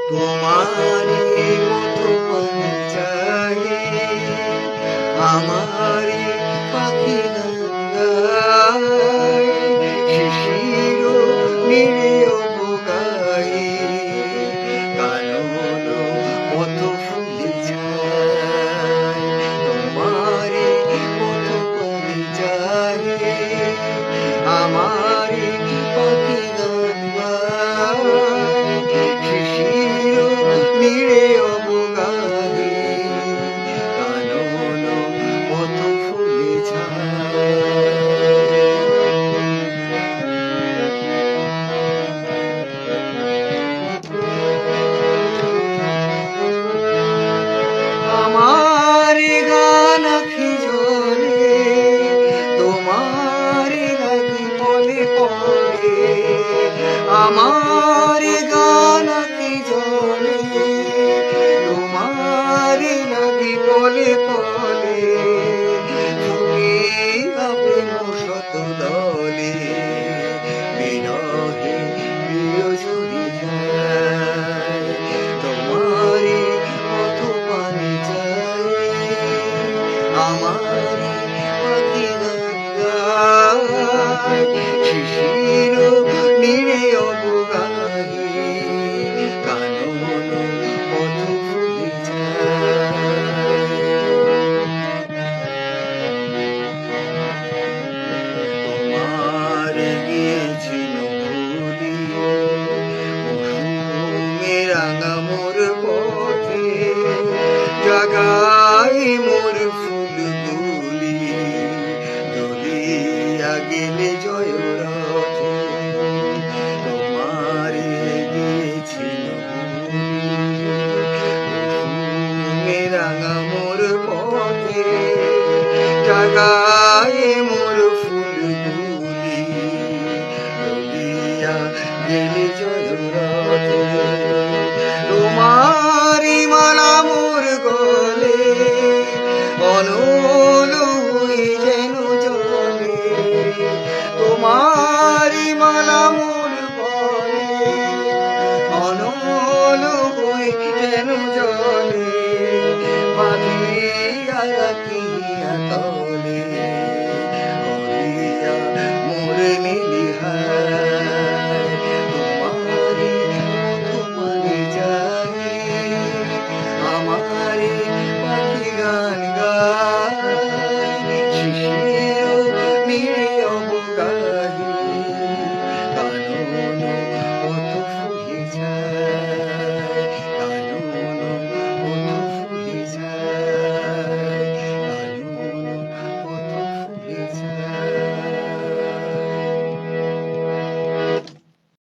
তোমারই মতো পানে চাই আমারই পাখি গান গায় শিশির নিড়েও গায় কানন মতো ফুলে যায় তোমারই মতো পানে চাই আমারই পাখি গান গায় নিড়ে অবগাহে কানন মত ফুলে আমার গান আখি জলে তোমার লাগি পলে পলে আমার গান আখি জলে তোমার লাগি পলে পলে প্রেম শত দলে বিরহে প্রিয় জুড়ি যায় তোমারই মতো পানে যায় আমারই পাখি গান গায় শিশির নিড়ে অবগাহে কানন মতো ফুলে যায় তোমার গিয়েছিল ভুলি মৌসুমে রাঙা মোর পথে জাগায় মোর ফুলগুলি দলিয়া গেলে জয় রথে তোমার গিয়েছিল মৌসুমে রাঙা মোর পথে জাগায় মোর ফুলগুলি দলিয়া গেলে জয় রথে তোমারি মালা মোর গলে অনল হই যেন জলে তোমারি মালা মোর গলে অনল হই যেন জলে বাঁধিয়া রাখিয়া